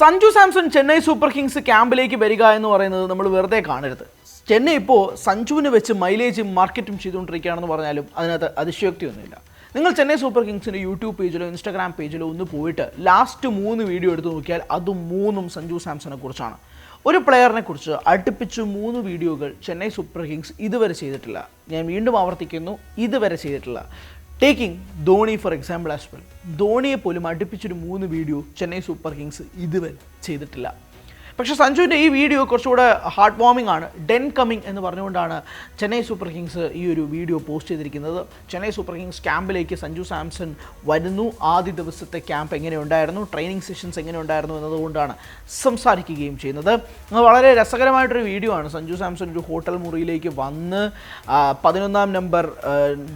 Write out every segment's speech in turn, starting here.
Sanju Samson Chennai Super Kings ക്യാമ്പിലേക്ക് വരിക എന്ന് പറയുന്നത് നമ്മൾ വെറുതെ കാണരുത്. ചെന്നൈ ഇപ്പോൾ സഞ്ജുവിനെ വെച്ച് മൈലേജും മാർക്കറ്റും ചെയ്തുകൊണ്ടിരിക്കുകയാണെന്ന് പറഞ്ഞാലും അതിനകത്ത് അതിശയോക്തിയൊന്നുമില്ല. നിങ്ങൾ ചെന്നൈ സൂപ്പർ കിങ്സിൻ്റെ യൂട്യൂബ് പേജിലോ ഇൻസ്റ്റാഗ്രാം പേജിലോ ഒന്ന് പോയിട്ട് ലാസ്റ്റ് 3 വീഡിയോ എടുത്ത് നോക്കിയാൽ അതും 3 സഞ്ജു സാംസണെ കുറിച്ചാണ്. ഒരു പ്ലെയറിനെ കുറിച്ച് അടുപ്പിച്ച് 3 വീഡിയോകൾ ചെന്നൈ സൂപ്പർ കിങ്സ് ഇതുവരെ ചെയ്തിട്ടില്ല. ഞാൻ വീണ്ടും ആവർത്തിക്കുന്നു, ഇതുവരെ ചെയ്തിട്ടില്ല. Taking Dhoni for example as well. ധോണിയെ പോലും അടുപ്പിച്ചൊരു 3 വീഡിയോ ചെന്നൈ സൂപ്പർ കിങ്സ് ഇതുവരെ ചെയ്തിട്ടില്ല. പക്ഷേ സഞ്ജുവിൻ്റെ ഈ വീഡിയോ കുറച്ചുകൂടെ ഹാർട്ട് വാമിംഗ് ആണ്. ഡെൻ കമ്മിങ് എന്ന് പറഞ്ഞുകൊണ്ടാണ് ചെന്നൈ സൂപ്പർ കിങ്സ് ഈ ഒരു വീഡിയോ പോസ്റ്റ് ചെയ്തിരിക്കുന്നത്. ചെന്നൈ സൂപ്പർ കിങ്സ് ക്യാമ്പിലേക്ക് സഞ്ജു സാംസൺ വരുന്നു, ആദ്യ ദിവസത്തെ ക്യാമ്പ് എങ്ങനെ ഉണ്ടായിരുന്നു, ട്രെയിനിങ് സെഷൻസ് എങ്ങനെ ഉണ്ടായിരുന്നു എന്നതുകൊണ്ടാണ് സംസാരിക്കുകയും ചെയ്യുന്നത്. വളരെ രസകരമായിട്ടൊരു വീഡിയോ ആണ്. സഞ്ജു സാംസൺ ഒരു ഹോട്ടൽ മുറിയിലേക്ക് വന്ന് 11ാം നമ്പർ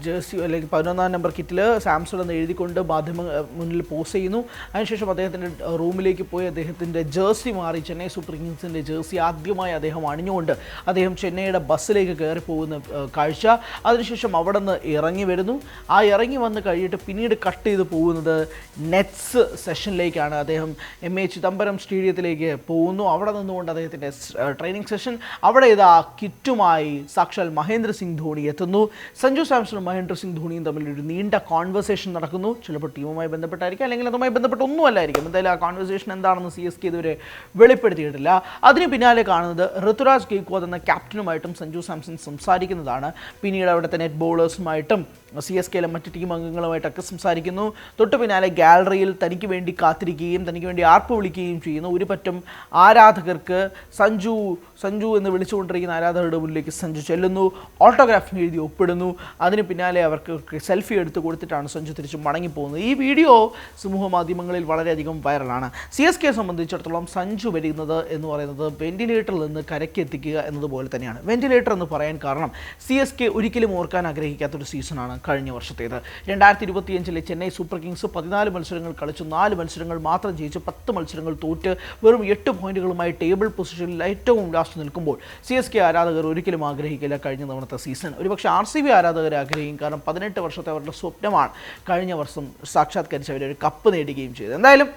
ജേഴ്സി അല്ലെങ്കിൽ 11ാം നമ്പർ കിറ്റിൽ സാംസൺ എന്ന് എഴുതിക്കൊണ്ട് മാധ്യമ മുന്നിൽ പോസ്റ്റ് ചെയ്യുന്നു. അതിനുശേഷം അദ്ദേഹത്തിൻ്റെ റൂമിലേക്ക് പോയി അദ്ദേഹത്തിൻ്റെ ജേഴ്സി മാറി ചെന്നൈ സൂപ്പർ കിങ്സിൻ്റെ ജേഴ്സി ആദ്യമായി അദ്ദേഹം അണിഞ്ഞുകൊണ്ട് അദ്ദേഹം ചെന്നൈയുടെ ബസ്സിലേക്ക് കയറി പോകുന്ന കാഴ്ച. അതിനുശേഷം അവിടെ നിന്ന് ഇറങ്ങി വരുന്നു. ആ ഇറങ്ങി വന്ന് കഴിഞ്ഞിട്ട് പിന്നീട് കട്ട് ചെയ്ത് പോകുന്നത് നെറ്റ്സ് സെഷനിലേക്കാണ്. അദ്ദേഹം MA ചിദംബരം സ്റ്റേഡിയത്തിലേക്ക് പോകുന്നു. അവിടെ നിന്നുകൊണ്ട് അദ്ദേഹത്തിൻ്റെ ട്രെയിനിങ് സെഷൻ. അവിടെ ഇതാ കിറ്റുമായി സാക്ഷാൽ മഹേന്ദ്ര സിംഗ് ധോണി എത്തുന്നു. സഞ്ജു സാംസണും മഹേന്ദ്ര സിംഗ് ധോണിയും തമ്മിലൊരു നീണ്ട കോൺവെർസേഷൻ നടക്കുന്നു. ചിലപ്പോൾ ടീമുമായി ബന്ധപ്പെട്ടായിരിക്കും, അല്ലെങ്കിൽ അതുമായി ബന്ധപ്പെട്ട് ഒന്നുമല്ലായിരിക്കും. എന്തായാലും ആ കോൺവെർസേഷൻ എന്താണെന്ന് CSK ഇതുവരെ വെളിപ്പെടുത്തിയിട്ടില്ല. അതിന് പിന്നാലെ കാണുന്നത് ഋതുരാജ് ഗെയ്ക്വാദ് എന്ന ക്യാപ്റ്റനുമായിട്ടും സഞ്ജു സാംസൺ സംസാരിക്കുന്നതാണ്. പിന്നീട് അവിടുത്തെ നെറ്റ് ബോളേഴ്സുമായിട്ടും CSKയിലെ മറ്റ് ടീം അംഗങ്ങളുമായിട്ടൊക്കെ സംസാരിക്കുന്നു. തൊട്ട് പിന്നാലെ ഗാലറിയിൽ തനിക്ക് വേണ്ടി കാത്തിരിക്കുകയും തനിക്ക് വേണ്ടി ആർപ്പ് വിളിക്കുകയും ചെയ്യുന്നു. ഒരു പറ്റം ആരാധകർക്ക് സഞ്ജു സഞ്ജു എന്ന് വിളിച്ചുകൊണ്ടിരിക്കുന്ന ആരാധകരുടെ മുന്നിലേക്ക് സഞ്ജു ചെല്ലുന്നു, ഓട്ടോഗ്രാഫ് എഴുതി ഒപ്പിടുന്നു. അതിന് പിന്നാലെ അവർക്ക് സെൽഫി എടുത്ത് കൊടുത്തിട്ടാണ് സഞ്ജു തിരിച്ച് മടങ്ങിപ്പോകുന്നത്. ഈ വീഡിയോ സമൂഹ മാധ്യമങ്ങളിൽ വളരെയധികം വൈറലാണ്. CSKയെ സംബന്ധിച്ചിടത്തോളം സഞ്ജു വരുന്നത് എന്ന് പറയുന്നത് വെന്റിലേറ്ററിൽ നിന്ന് കരയ്ക്ക് എത്തിക്കുക എന്നതുപോലെ തന്നെയാണ്. വെന്റിലേറ്റർ എന്ന് പറയാൻ കാരണം CSK ഒരിക്കലും ഓർക്കാൻ ആഗ്രഹിക്കാത്തൊരു സീസണാണ് കഴിഞ്ഞ വർഷത്തേത്. 2025 ചെന്നൈ സൂപ്പർ കിങ്സ് 14 മത്സരങ്ങൾ കളിച്ചു, 4 മത്സരങ്ങൾ മാത്രം ജയിച്ച് 10 മത്സരങ്ങൾ തോറ്റ് വെറും 8 പോയിന്റുകളുമായി ടേബിൾ പൊസിഷനിൽ ഏറ്റവും ലാസ്റ്റ് നിൽക്കുമ്പോൾ CSK ആരാധകർ ഒരിക്കലും ആഗ്രഹിക്കില്ല കഴിഞ്ഞ തവണത്തെ സീസൺ. ഒരുപക്ഷെ RCB ആരാധകർ ആഗ്രഹിക്കും. കാരണം 18 വർഷത്തെ അവരുടെ സ്വപ്നമാണ് കഴിഞ്ഞ വർഷം സാക്ഷാത്കരിച്ച് അവരൊരു കപ്പ് നേടുകയും ചെയ്തത്. എന്തായാലും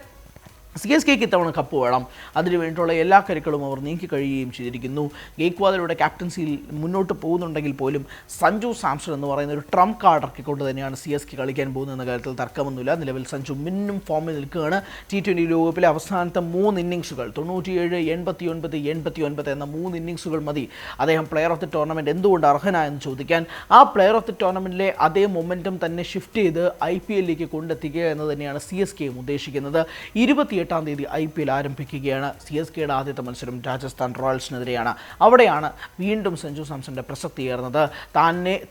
CSKയ്ക്ക് ഇത്തവണ കപ്പ് വേണം. അതിനു വേണ്ടിയിട്ടുള്ള എല്ലാ കരുക്കളും അവർ നീക്കി കഴിയുകയും ചെയ്തിരിക്കുന്നു. ഗെയ്ക്വാദിലൂടെ ക്യാപ്റ്റൻസിയിൽ മുന്നോട്ട് പോകുന്നുണ്ടെങ്കിൽ പോലും സഞ്ജു സാംസൺ എന്ന് പറയുന്ന ഒരു ട്രംപ് കാർഡ് ഇറക്കിക്കൊണ്ട് തന്നെയാണ് CSK കളിക്കാൻ പോകുന്നത് എന്ന കാര്യത്തിൽ തർക്കമൊന്നുമില്ല. നിലവിൽ സഞ്ജു മിന്നും ഫോമിൽ നിൽക്കുകയാണ്. T20 ലോകകപ്പിലെ അവസാനത്തെ 3 ഇന്നിങ്സുകൾ 97, 89, 89 എന്ന 3 ഇന്നിങ്സുകൾ മതി അദ്ദേഹം പ്ലെയർ ഓഫ് ദി ടൂർണമെൻറ്റ് എന്തുകൊണ്ട് അർഹനായെന്ന് ചോദിക്കാൻ. ആ പ്ലെയർ ഓഫ് ദി ടൂർണമെൻറ്റിലെ അതേ മൊമെൻറ്റം തന്നെ ഷിഫ്റ്റ് ചെയ്ത് IPLലേക്ക് കൊണ്ടെത്തിക്കുക എന്ന് തന്നെയാണ് CSKയും ഉദ്ദേശിക്കുന്നത്. 28-ാം തീയതി IPL ആരംഭിക്കുകയാണ്. CSKയുടെ ആദ്യത്തെ മത്സരം രാജസ്ഥാൻ റോയൽസിനെതിരെയാണ്. അവിടെയാണ് വീണ്ടും സഞ്ജു സാംസന്റെ പ്രസക്തി ഏറുന്നത്.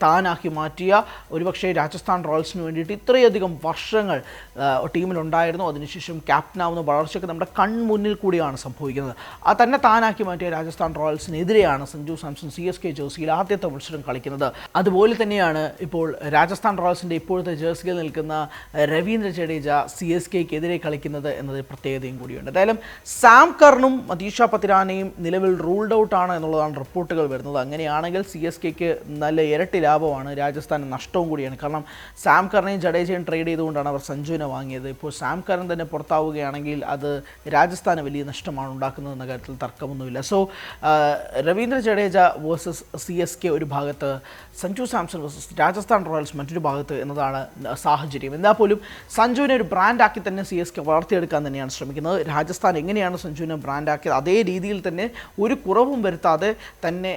താനാക്കി മാറ്റിയ ഒരുപക്ഷെ രാജസ്ഥാൻ റോയൽസിന് വേണ്ടിയിട്ട് ഇത്രയധികം വർഷങ്ങൾ ടീമിലുണ്ടായിരുന്നു. അതിനുശേഷം ക്യാപ്റ്റനാവുന്ന വളർച്ചയ്ക്ക് നമ്മുടെ കൺമുന്നിൽ കൂടിയാണ് സംഭവിക്കുന്നത്. തന്നെ താനാക്കി മാറ്റിയ രാജസ്ഥാൻ റോയൽസിനെതിരെയാണ് സഞ്ജു സാംസൺ CSK ജേഴ്സിയിൽ ആദ്യത്തെ മത്സരം കളിക്കുന്നത്. അതുപോലെ തന്നെയാണ് ഇപ്പോൾ രാജസ്ഥാൻ റോയൽസിൻ്റെ ഇപ്പോഴത്തെ ജേഴ്സിയിൽ നിൽക്കുന്ന രവീന്ദ്ര ജഡേജ CSKയ്ക്കെതിരെ കളിക്കുന്നത് എന്നത് പ്രത്യേകതയും കൂടിയുണ്ട്. എന്തായാലും സാം കർണും മതീഷ പത്തിരാനയും നിലവിൽ റൂൾഡ് ഔട്ട് ആണ് എന്നുള്ളതാണ് റിപ്പോർട്ടുകൾ വരുന്നത്. അങ്ങനെയാണെങ്കിൽ CSKയ്ക്ക് നല്ല ഇരട്ടി ലാഭമാണ്, രാജസ്ഥാന് നഷ്ടവും കൂടിയാണ്. കാരണം സാം കർണയും ജഡേജയും ട്രേഡ് ചെയ്തുകൊണ്ടാണ് അവർ സഞ്ജുവിനെ വാങ്ങിയത്. ഇപ്പോൾ സാം കർൺ തന്നെ പുറത്താവുകയാണെങ്കിൽ അത് രാജസ്ഥാന് വലിയ നഷ്ടമാണ് ഉണ്ടാക്കുന്നത് എന്ന കാര്യത്തിൽ തർക്കമൊന്നുമില്ല. So Ravindra Jadeja versus CSK ഒരു ഭാഗത്ത്, സഞ്ജു സാംസൺ വേഴ്സസ് രാജസ്ഥാൻ റോയൽസ് മറ്റൊരു ഭാഗത്ത് എന്നതാണ് സാഹചര്യം. എന്നാൽ പോലും സഞ്ജുവിനെ ഒരു ബ്രാൻഡാക്കി തന്നെ CSK വളർത്തിയെടുക്കാൻ തന്നെയാണ് ശ്രമിക്കുന്നത്. രാജസ്ഥാൻ എങ്ങനെയാണ് സഞ്ജുവിനെ ബ്രാൻഡാക്കിയത് അതേ രീതിയിൽ തന്നെ ഒരു കുറവും വരുത്താതെ തന്നെ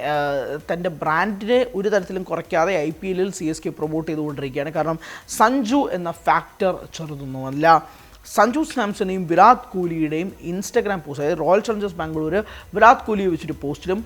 തൻ്റെ ബ്രാൻഡിനെ ഒരു തരത്തിലും കുറയ്ക്കാതെ IPLൽ CSK പ്രൊമോട്ട് ചെയ്തുകൊണ്ടിരിക്കുകയാണ്. കാരണം സഞ്ജു എന്ന ഫാക്ടർ ചെറുതൊന്നുമല്ല. സഞ്ജു സാംസണെയും വിരാട് കോഹ്ലിയുടെയും ഇൻസ്റ്റഗ്രാം പോസ്റ്റ്, അതായത് റോയൽ ചലഞ്ചേഴ്സ് ബാംഗ്ലൂർ വിരാട് കോഹ്ലിയെ വെച്ചൊരു പോസ്റ്റിലും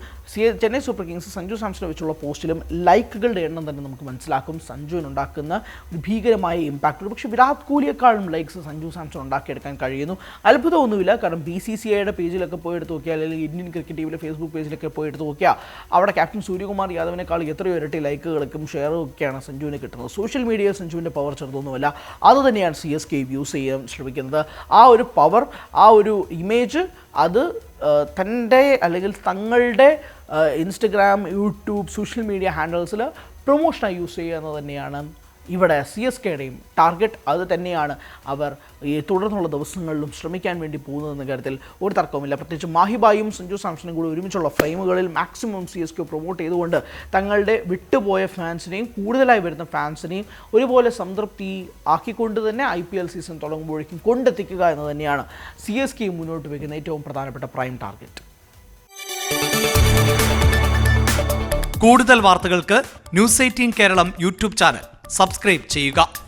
ചെന്നൈ സൂപ്പർ കിങ്സ് സഞ്ജു സാംസനെ വെച്ചുള്ള പോസ്റ്റിലും ലൈക്കുകളുടെ എണ്ണം തന്നെ നമുക്ക് മനസ്സിലാക്കും സഞ്ജുവിനുണ്ടാക്കുന്ന ഒരു ഭീകരമായ ഇമ്പാക്റ്റ്. പക്ഷേ വിരാട് കോഹ്ലിയെക്കാളും ലൈക്സ് സഞ്ജു സാംസൺ ഉണ്ടാക്കിയെടുക്കാൻ കഴിയുന്നു. അത്ഭുതമൊന്നുമില്ല. കാരണം BCCIയുടെ പേജിലൊക്കെ പോയി എടുത്ത് നോക്കിയാൽ, അല്ലെങ്കിൽ ഇന്ത്യൻ ക്രിക്കറ്റ് ടീമിലെ ഫേസ്ബുക്ക് പേജിലൊക്കെ പോയി എടുത്ത് നോക്കിയാൽ അവിടെ ക്യാപ്റ്റൻ സൂര്യകുമാർ യാദവിനേക്കാൾ എത്രയോ ഇരട്ടി ലൈക്കുകൾക്കും ഷെയറും ഒക്കെയാണ് സഞ്ജുവിന് കിട്ടുന്നത്. സോഷ്യൽ മീഡിയയിൽ സഞ്ജുവിൻ്റെ പവർ ചെറുതൊന്നുമല്ല. അതുതന്നെയാണ് CSK യൂസ് ചെയ്യാൻ ശ്രമിക്കുന്നത്. ആ ഒരു പവർ, ആ ഒരു ഇമേജ്, അത് തൻ്റെ അല്ലെങ്കിൽ തങ്ങളുടെ ഇൻസ്റ്റഗ്രാം, യൂട്യൂബ്, സോഷ്യൽ മീഡിയ ഹാൻഡിൽസിൽ പ്രൊമോഷനായി യൂസ് ചെയ്യുക എന്ന് തന്നെയാണ് ഇവിടെ CSKയുടെയും ടാർഗറ്റ് അത് തന്നെയാണ്. അവർ ഈ തുടർന്നുള്ള ദിവസങ്ങളിലും ശ്രമിക്കാൻ വേണ്ടി പോകുന്നതെന്ന കാര്യത്തിൽ ഒരു തർക്കവുമില്ല. പ്രത്യേകിച്ച് മാഹിബായും സഞ്ജു സാംസണും കൂടി ഒരുമിച്ചുള്ള ഫ്രെയിമുകളിൽ മാക്സിമം CSK പ്രൊമോട്ട് ചെയ്തുകൊണ്ട് തങ്ങളുടെ വിട്ടുപോയ ഫാൻസിനെയും കൂടുതലായി വരുന്ന ഫാൻസിനെയും ഒരുപോലെ സംതൃപ്തി ആക്കിക്കൊണ്ട് തന്നെ IPL സീസൺ തുടങ്ങുമ്പോഴേക്കും കൊണ്ടെത്തിക്കുക എന്ന് തന്നെയാണ് CSK മുന്നോട്ട് വയ്ക്കുന്ന ഏറ്റവും പ്രധാനപ്പെട്ട പ്രൈം ടാർഗറ്റ്. കൂടുതൽ വാർത്തകൾക്ക് News 18 Keralam YouTube channel subscribe ചെയ്യുക.